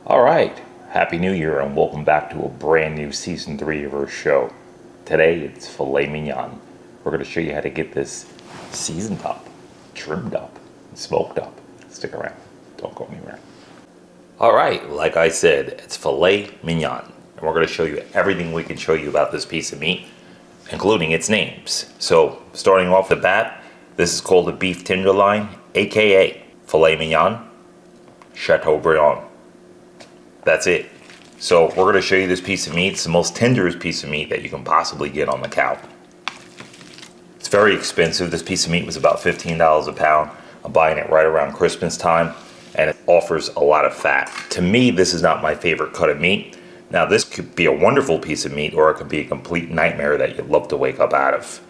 All right, Happy New Year and welcome back to a brand new season 3 of our show. Today it's Filet Mignon. We're going to show you how to get this seasoned up, trimmed up, and smoked up. Stick around, don't go anywhere. All right, like I said, it's Filet Mignon. And we're going to show you everything we can show you about this piece of meat, including its names. So, starting off the bat, this is called a beef tenderloin, aka Filet Mignon, Chateaubriand. That's it. So we're going to show you this piece of meat. It's the most tenderest piece of meat that you can possibly get on the cow. It's very expensive. This piece of meat was about $15 a pound. I'm buying it right around Christmas time, and it offers a lot of fat. To me, this is not my favorite cut of meat. Now, this could be a wonderful piece of meat, or it could be a complete nightmare that you'd love to wake up out of.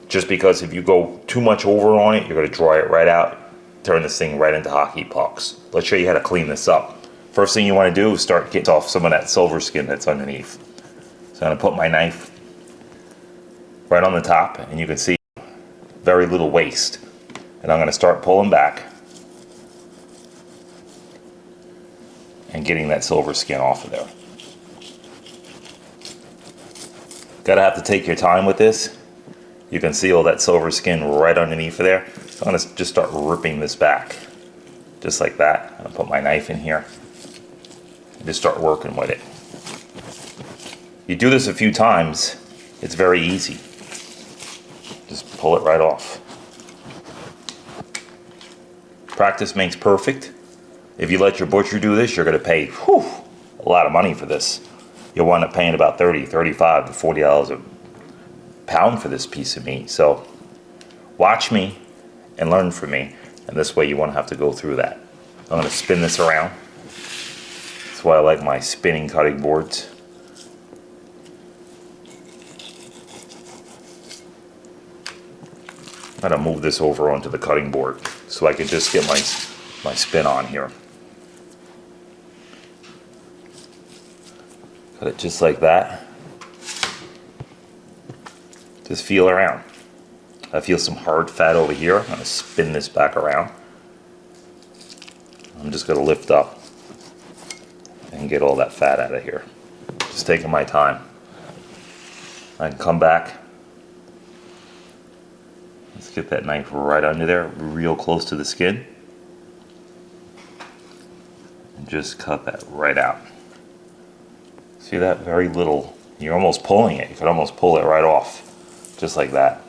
Just because if you go too much over on it, you're going to dry it right out, turn this thing right into hockey pucks. Let's show you how to clean this up. First thing you want to do is start getting off some of that silver skin that's underneath. So I'm going to put my knife right on the top, and you can see very little waste. And I'm going to start pulling back and getting that silver skin off of there. Gotta have to take your time with this. You can see all that silver skin right underneath of there. So I'm going to just start ripping this back. Just like that. I'm going to put my knife in here. Just start working with it. You do this a few times, it's very easy. Just pull it right off. Practice makes perfect. If you let your butcher do this, you're going to pay a lot of money for this. You'll wind up paying about $30, $35 to $40 a pound for this piece of meat. So watch me and learn from me, and this way you won't have to go through that. I'm going to spin this around. That's why I like my spinning cutting boards. I'm going to move this over onto the cutting board so I can just get my spin on here. Cut it just like that. Just feel around. I feel some hard fat over here. I'm going to spin this back around. I'm just going to lift up and get all that fat out of here. Just taking my time. I can come back. Let's get that knife right under there, real close to the skin. And just cut that right out. See that? Very little. You're almost pulling it. You could almost pull it right off. Just like that.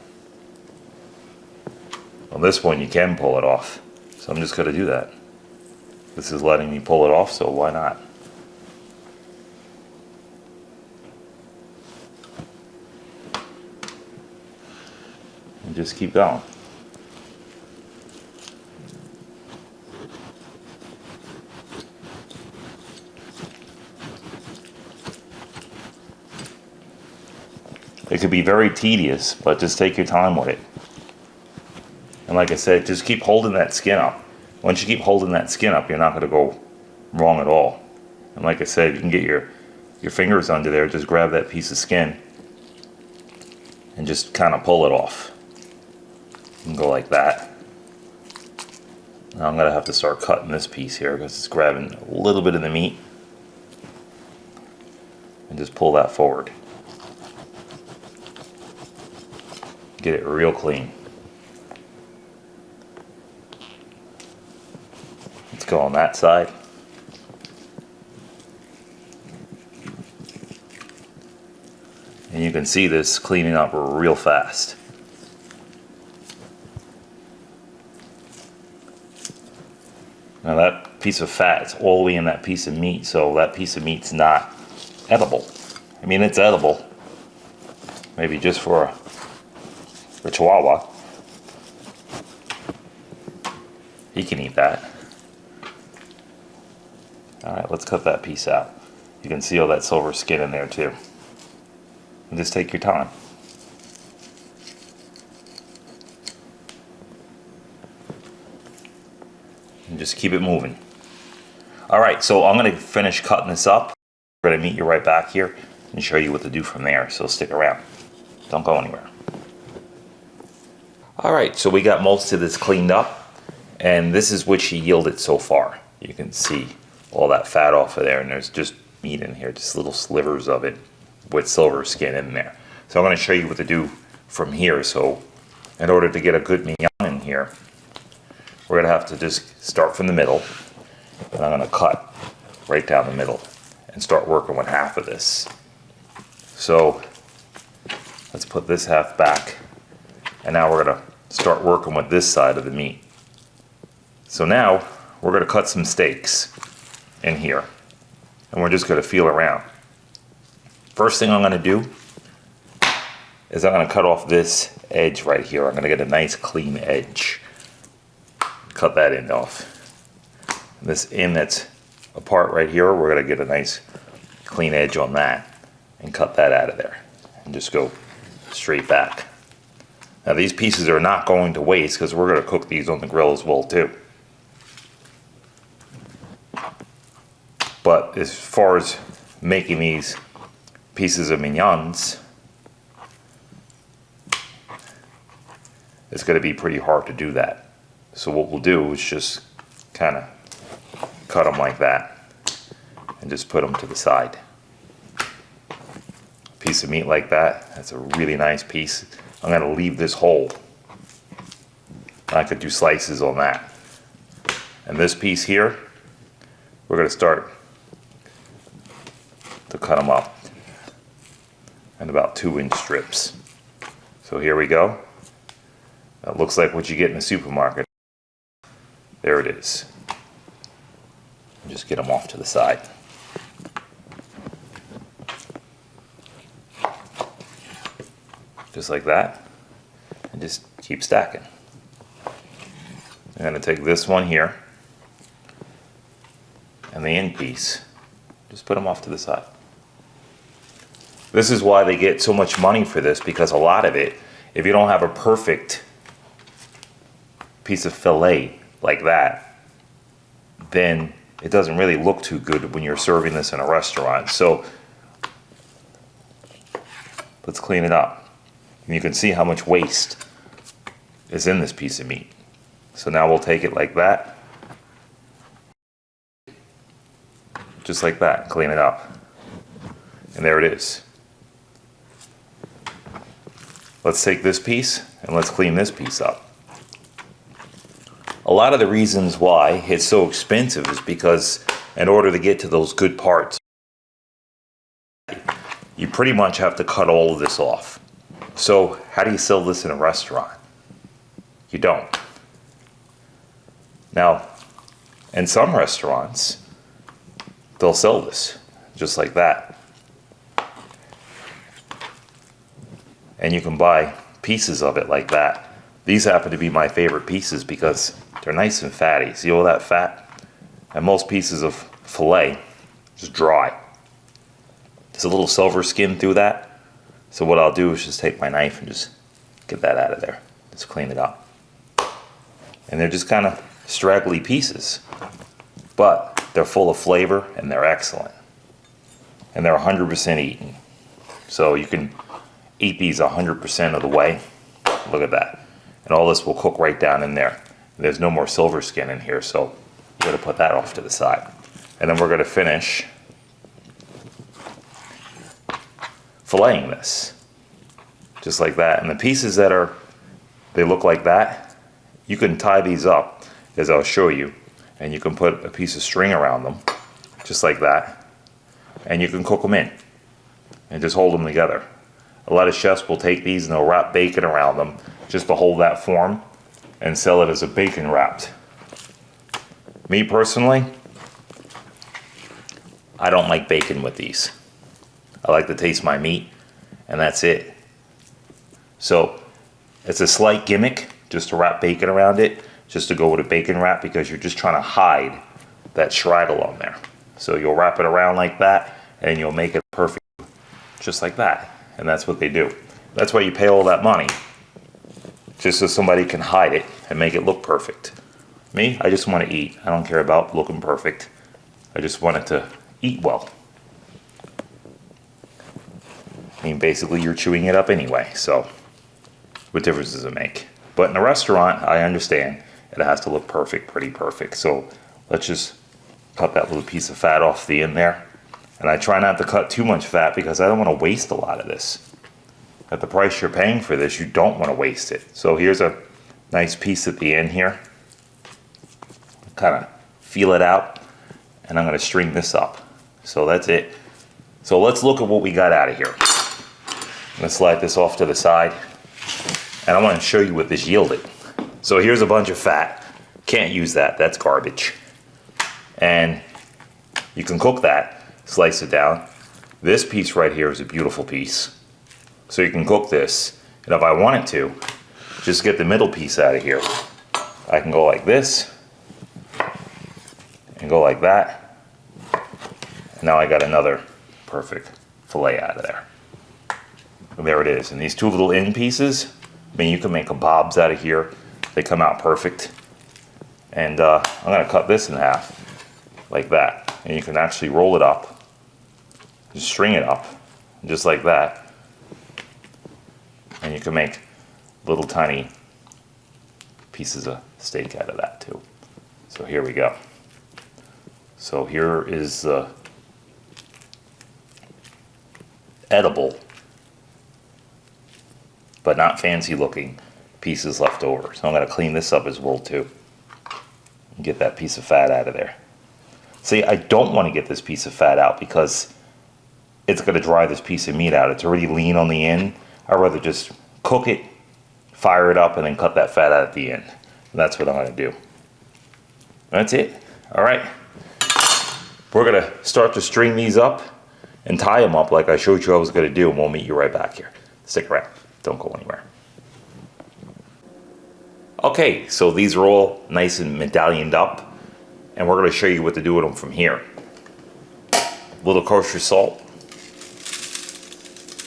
On this one you can pull it off. So I'm just going to do that. This is letting me pull it off, so why not? And just keep going. It could be very tedious, but just take your time with it. And like I said, just keep holding that skin up. Once you keep holding that skin up, you're not going to go wrong at all. And like I said, you can get your fingers under there, just grab that piece of skin and just kind of pull it off. And go like that. Now I'm going to have to start cutting this piece here because it's grabbing a little bit of the meat. And just pull that forward. Get it real clean. Let's go on that side. And you can see this cleaning up real fast. Now that piece of fat is all the way in that piece of meat, so that piece of meat's not edible. I mean, it's edible. Maybe just for a chihuahua. He can eat that. Alright, let's cut that piece out. You can see all that silver skin in there too. And just take your time. And just keep it moving. Alright, so I'm going to finish cutting this up. I'm going to meet you right back here and show you what to do from there, so stick around. Don't go anywhere. Alright, so we got most of this cleaned up, and this is what she yielded so far. You can see all that fat off of there, and there's just meat in here, just little slivers of it with silver skin in there. So I'm going to show you what to do from here. So in order to get a good mignon in here, we're going to have to just start from the middle, and I'm going to cut right down the middle and start working with half of this. So let's put this half back, and now we're going to start working with this side of the meat. So now we're going to cut some steaks in here, and we're just going to feel around. First thing I'm going to do is I'm going to cut off this edge right here. I'm going to get a nice clean edge. Cut that end off. This end that's apart right here, we're going to get a nice clean edge on that and cut that out of there and just go straight back. Now these pieces are not going to waste because we're going to cook these on the grill as well too. But as far as making these pieces of mignons, it's going to be pretty hard to do that. So what we'll do is just kind of cut them like that and just put them to the side. Piece of meat like that, that's a really nice piece. I'm going to leave this whole. I could do slices on that. And this piece here, we're going to start to cut them up in about 2-inch strips. So here we go. That looks like what you get in the supermarket. There it is. Just get them off to the side. Just like that. And just keep stacking. I'm going to take this one here and the end piece. Just put them off to the side. This is why they get so much money for this, because a lot of it, if you don't have a perfect piece of fillet like that, then it doesn't really look too good when you're serving this in a restaurant. So let's clean it up. And you can see how much waste is in this piece of meat. So now we'll take it like that, just like that, clean it up. And there it is. Let's take this piece and let's clean this piece up. A lot of the reasons why it's so expensive is because in order to get to those good parts, you pretty much have to cut all of this off. So how do you sell this in a restaurant? You don't. Now, in some restaurants, they'll sell this just like that. And you can buy pieces of it like that. These happen to be my favorite pieces because they're nice and fatty. See all that fat? And most pieces of filet just dry. There's a little silver skin through that. So what I'll do is just take my knife and just get that out of there. Just clean it up. And they're just kind of straggly pieces. But they're full of flavor and they're excellent. And they're 100% eaten. So you can eat these 100% of the way. Look at that. And all this will cook right down in there. There's no more silver skin in here, so we're going to put that off to the side. And then we're going to finish filleting this. Just like that. And the pieces that they look like that, you can tie these up, as I'll show you. And you can put a piece of string around them, just like that. And you can cook them in. And just hold them together. A lot of chefs will take these and they'll wrap bacon around them just to hold that form and sell it as a bacon wrapped. Me personally, I don't like bacon with these. I like to taste my meat and that's it. So it's a slight gimmick just to wrap bacon around it, just to go with a bacon wrap because you're just trying to hide that straggle on there. So you'll wrap it around like that and you'll make it perfect just like that. And that's what they do. That's why you pay all that money, just so somebody can hide it and make it look perfect. Me, I just want to eat. I don't care about looking perfect. I just want it to eat well. I mean, basically you're chewing it up anyway, so what difference does it make? But in a restaurant, I understand it has to look perfect, pretty perfect. So let's just Cut that little piece of fat off the end there. And I try not to cut too much fat because I don't want to waste a lot of this. At the price you're paying for this, you don't want to waste it. So here's a nice piece at the end here. Kind of feel it out, and I'm going to string this up. So that's it. So let's look at what we got out of here. I'm going to slide this off to the side, and I want to show you what this yielded. So here's a bunch of fat. Can't use that, that's garbage. And you can cook that, slice it down. This piece right here is a beautiful piece. So you can cook this, and if I wanted to, just get the middle piece out of here. I can go like this, and go like that. And now I got another perfect fillet out of there. And there it is. And these two little end pieces, I mean, you can make kebabs out of here. They come out perfect. And I'm gonna cut this in half, like that. And you can actually roll it up, just string it up, just like that. And you can make little tiny pieces of steak out of that too. So here we go. So here is the edible, but not fancy looking pieces left over. So I'm gonna clean this up as well too. And get that piece of fat out of there. See, I don't want to get this piece of fat out because it's gonna dry this piece of meat out. It's already lean on the end. I'd rather just cook it, fire it up, and then cut that fat out at the end. And that's what I'm gonna do. That's it. All right. We're gonna start to string these up and tie them up like I showed you I was gonna do, and we'll meet you right back here. Stick around, don't go anywhere. Okay, so these are all nice and medallioned up, and we're gonna show you what to do with them from here. Little kosher salt.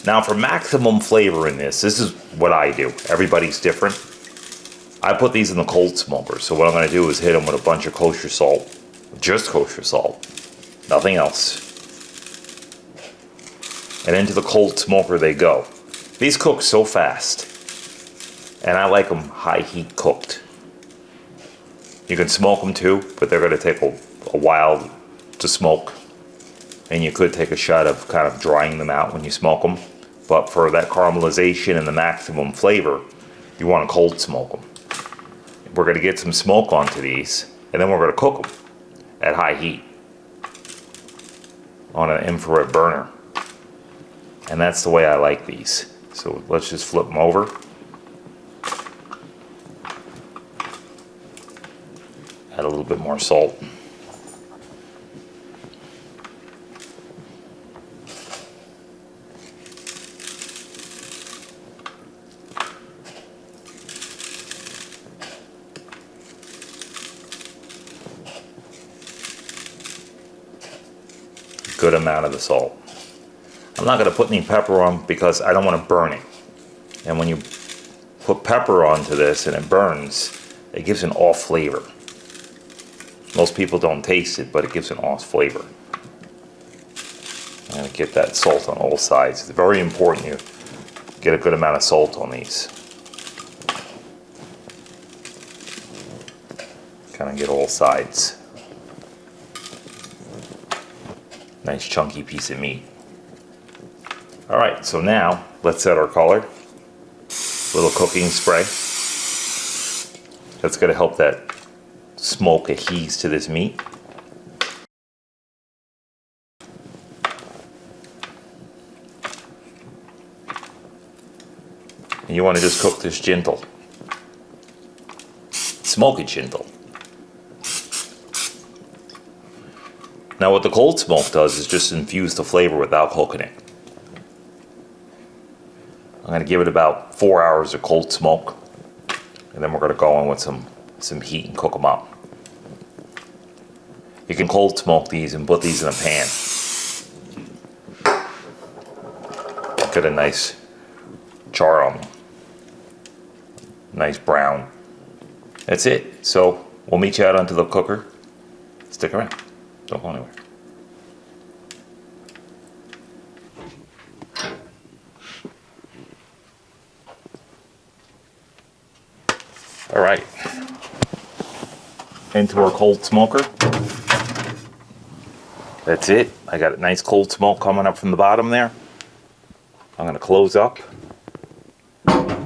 Now for maximum flavor in this is what I do. Everybody's different. I put these in the cold smoker, so what I'm gonna do is hit them with a bunch of kosher salt. Just kosher salt. Nothing else. And into the cold smoker they go. These cook so fast. And I like them high heat cooked. You can smoke them too, but they're gonna take a while to smoke. And you could take a shot of kind of drying them out when you smoke them. But for that caramelization and the maximum flavor, you wanna cold smoke them. We're gonna get some smoke onto these, and then we're gonna cook them at high heat on an infrared burner. And that's the way I like these. So let's just flip them over. Add a little bit more salt. Good amount of the salt. I'm not going to put any pepper on because I don't want to burn it. And when you put pepper onto this and it burns, it gives an off flavor. Most people don't taste it, but it gives an off flavor. I'm going to get that salt on all sides. It's very important you get a good amount of salt on these. Kind of get all sides. Nice chunky piece of meat. All right, so now let's set our color. Little cooking spray. That's gonna help that smoke adheres to this meat. And you wanna just cook this gentle. Smoke it gentle. Now what the cold smoke does is just infuse the flavor without cooking it. I'm going to give it about 4 hours of cold smoke, and then we're going to go in with some heat and cook them up. You can cold smoke these and put these in a pan. Get a nice char on them. Nice brown. That's it. So we'll meet you out onto the cooker. Stick around. Don't go anywhere. All right. Into our cold smoker. That's it. I got a nice cold smoke coming up from the bottom there. I'm going to close up.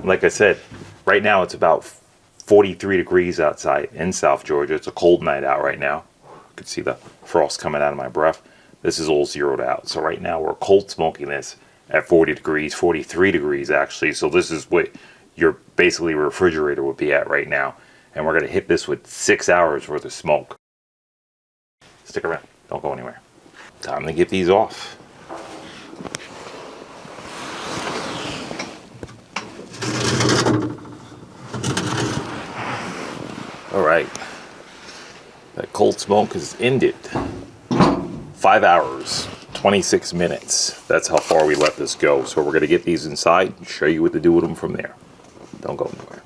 Like I said, right now it's about 43 degrees outside in South Georgia. It's a cold night out right now. You can see the frost coming out of my breath. This is all zeroed out. So right now we're cold smoking this at 40 degrees, 43 degrees actually. So this is what your basically refrigerator would be at right now. And we're going to hit this with 6 hours worth of smoke. Stick around. Don't go anywhere. Time to get these off. All right. That cold smoke is ended. 5 hours, 26 minutes. That's how far we let this go. So we're going to get these inside and show you what to do with them from there. Don't go anywhere.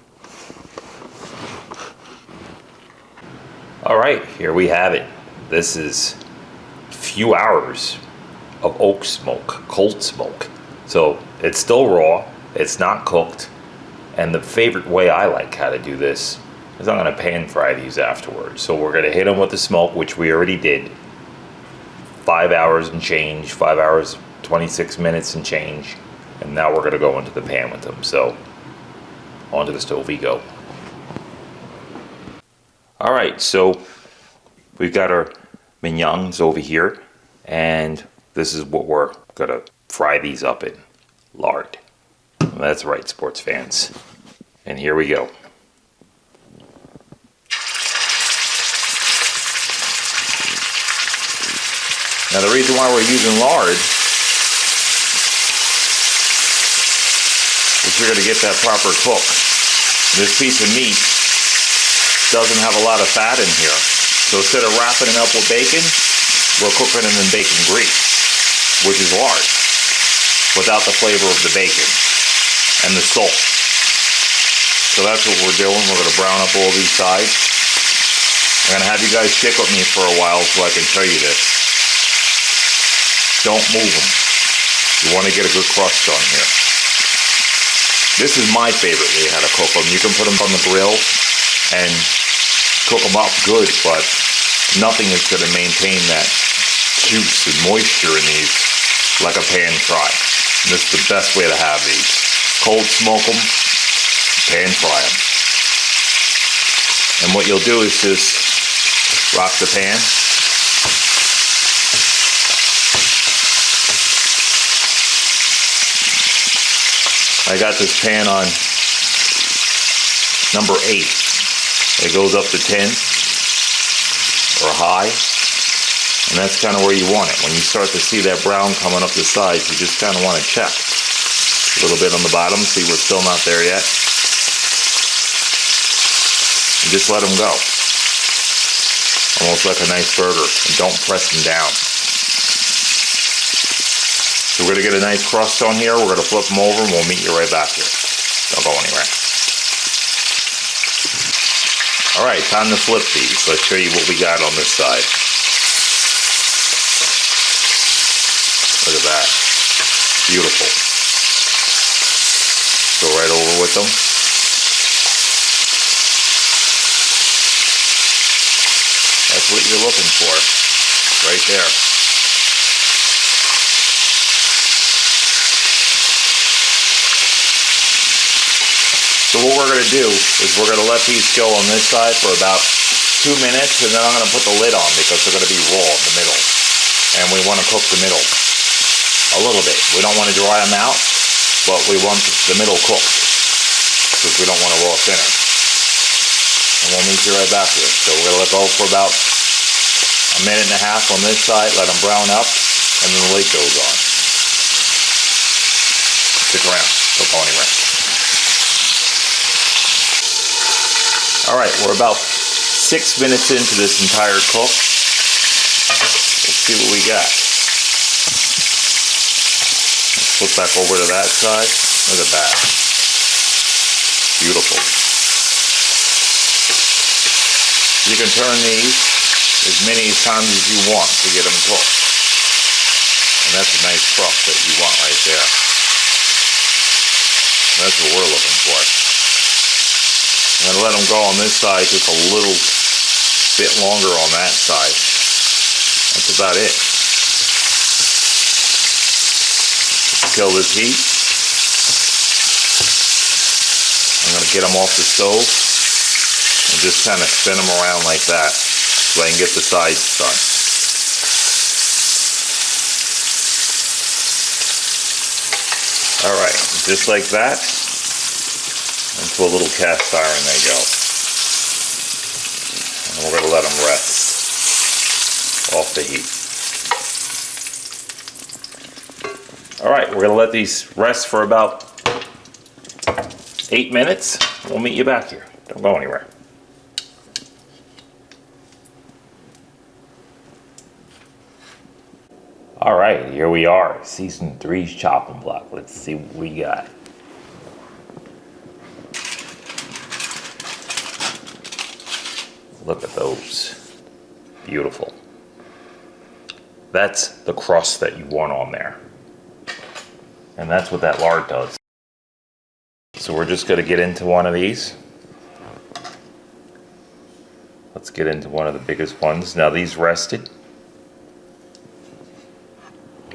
All right, here we have it. This is a few hours of oak smoke, cold smoke. So it's still raw, it's not cooked. And the favorite way I like how to do this is I'm gonna pan fry these afterwards. So we're gonna hit them with the smoke, which we already did. 5 hours and change, 5 hours, 26 minutes and change. And now we're gonna go into the pan with them. So onto the stove we go. All right, so we've got our mignons over here, and this is what we're gonna fry these up in, lard. That's right, sports fans. And here we go. Now the reason why we're using lard is you're gonna get that proper cook. This piece of meat doesn't have a lot of fat in here. So instead of wrapping it up with bacon, we're cooking it in bacon grease, which is lard, without the flavor of the bacon and the salt. So that's what we're doing. We're gonna brown up all these sides. I'm gonna have you guys stick with me for a while so I can show you this. Don't move them. You wanna get a good crust on here. This is my favorite way how to cook them. You can put them on the grill and cook them up good, but nothing is going to maintain that juice and moisture in these like a pan fry. And this is the best way to have these. Cold smoke them, pan fry them. And what you'll do is just rock the pan. I got this pan on number 8. It goes up to 10 or high, and that's kind of where you want it. When you start to see that brown coming up the sides, you just kind of want to check a little bit on the bottom, see we're still not there yet, and just let them go. Almost like a nice burger, and don't press them down. So we're going to get a nice crust on here. We're going to flip them over, and we'll meet you right back here. Don't go anywhere. All right, time to flip these. Let's show you what we got on this side. Look at that. Beautiful. Go right over with them. That's what you're looking for. Right there. So what we're going to do is we're going to let these go on this side for about 2 minutes, and then I'm going to put the lid on because they're going to be raw in the middle. And we want to cook the middle a little bit. We don't want to dry them out, but we want the middle cooked because we don't want a raw center. And we'll meet you right back here. So we're going to let go for about 1.5 minutes on this side, let them brown up, and then the lid goes on. Stick around. Don't go anywhere. All right, we're about 6 minutes into this entire cook. Let's see what we got. Let's flip back over to that side. Look at that. Beautiful. You can turn these as many times as you want to get them cooked. And that's a nice crust that you want right there. That's what we're looking for. I'm going to let them go on this side just a little bit longer on that side. That's about it. kill this heat. I'm going to get them off the stove and just kind of spin them around like that so I can get the sides done. Alright, just like that, into a little cast iron they go. And we're going to let them rest off the heat. Alright, we're going to let these rest for about 8 minutes. We'll meet you back here. Don't go anywhere. Alright, here we are. Season 3's chopping block. Let's see what we got. Look at those. Beautiful. That's the crust that you want on there. And that's what that lard does. So we're just going to get into one of these. Let's get into one of the biggest ones. Now these rested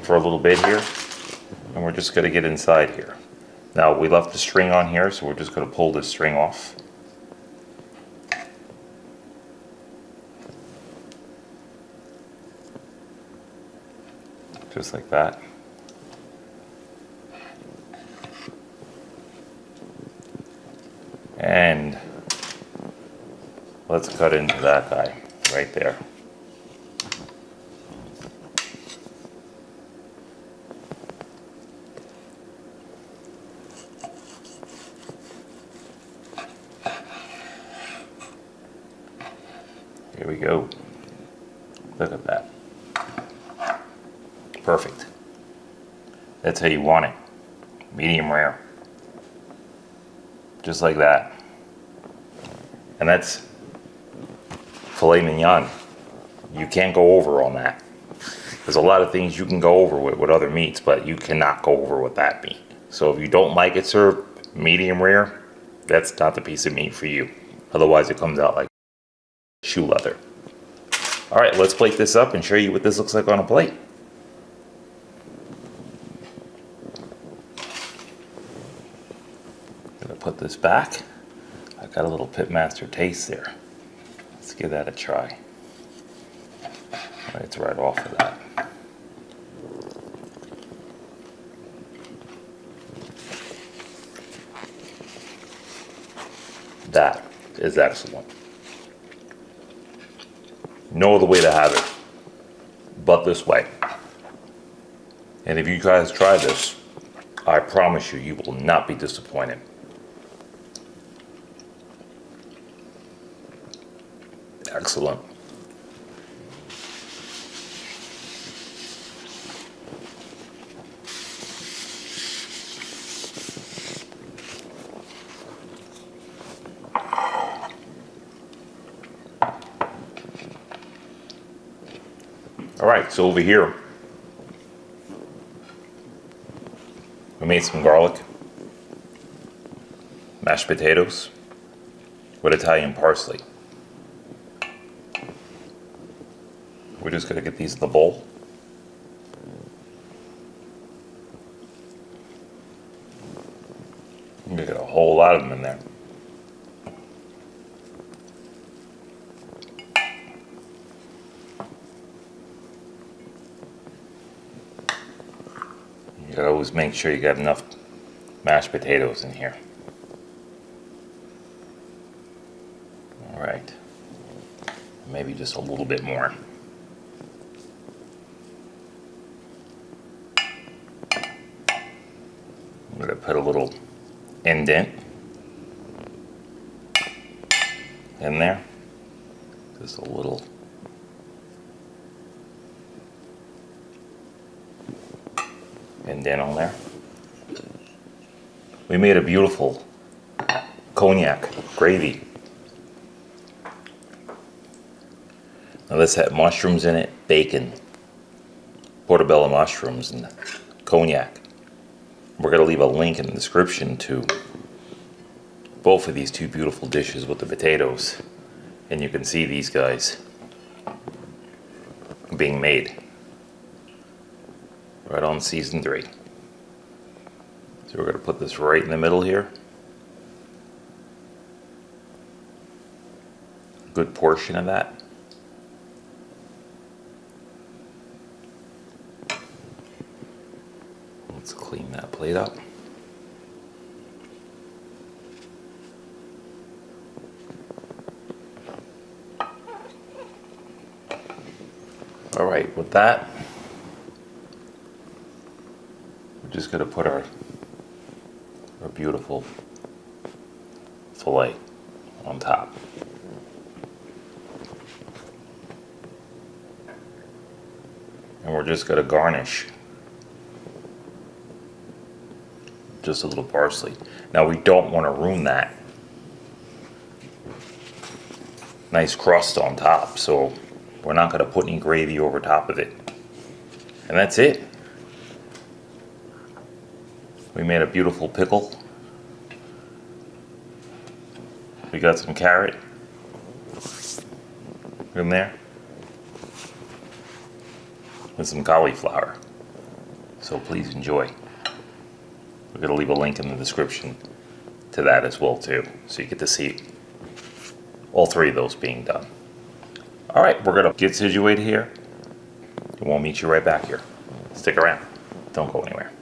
for a little bit here, and we're just going to get inside here. Now we left the string on here, so we're just going to pull this string off. Just like that. And let's cut into that guy right there. Here we go. Look at that. Perfect. That's how you want it. Medium rare. Just like that. And that's filet mignon. You can't go over on that. There's a lot of things you can go over with other meats, but you cannot go over with that meat. So if you don't like it served medium rare, that's not the piece of meat for you. Otherwise it comes out like shoe leather. Alright, let's plate this up and show you what this looks like on a plate. Gonna put this back. I got a little Pitmaster taste there. Let's give that a try. It's right off of that. That is excellent. No other way to have it but this way. And if you guys try this, I promise you, you will not be disappointed. Excellent. All right, so over here, we made some garlic, mashed potatoes with Italian parsley. We're just gonna get these in the bowl. You get a whole lot of them in there. You gotta always make sure you got enough mashed potatoes in here. All right, maybe just a little bit more. I'm going to put a little indent in there, just a little. Indent on there. We made a beautiful cognac gravy. Now this had mushrooms in it, bacon, portobello mushrooms, and cognac. We're going to leave a link in the description to both of these two beautiful dishes with the potatoes. And you can see these guys being made right on season 3. So we're going to put this right in the middle here. A good portion of that. Let's clean that plate up. All right, with that, we're just going to put our beautiful fillet on top. And we're just going to garnish just a little parsley. Now we don't want to ruin that nice crust on top, so we're not going to put any gravy over top of it. And that's it. We made a beautiful pickle. We got some carrot in there and some cauliflower. So please enjoy. We're going to leave a link in the description to that as well too, so you get to see all three of those being done. All right, we're going to get situated here, and we'll meet you right back here. Stick around. Don't go anywhere.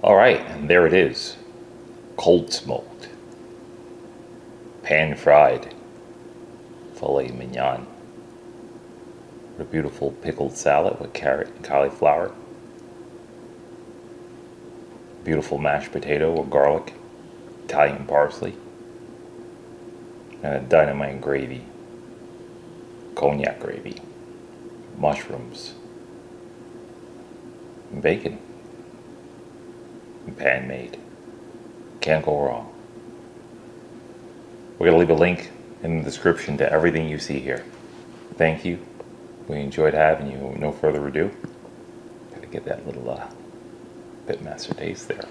All right, and there it is. Cold smoked, pan fried filet mignon. A beautiful pickled salad with carrot and cauliflower. Beautiful mashed potato with garlic, Italian parsley, and a dynamite gravy, cognac gravy, mushrooms, and bacon. Pan made. Can't go wrong. We're going to leave a link in the description to everything you see here. Thank you. We enjoyed having you. No further ado. Gotta get that little bit master taste there.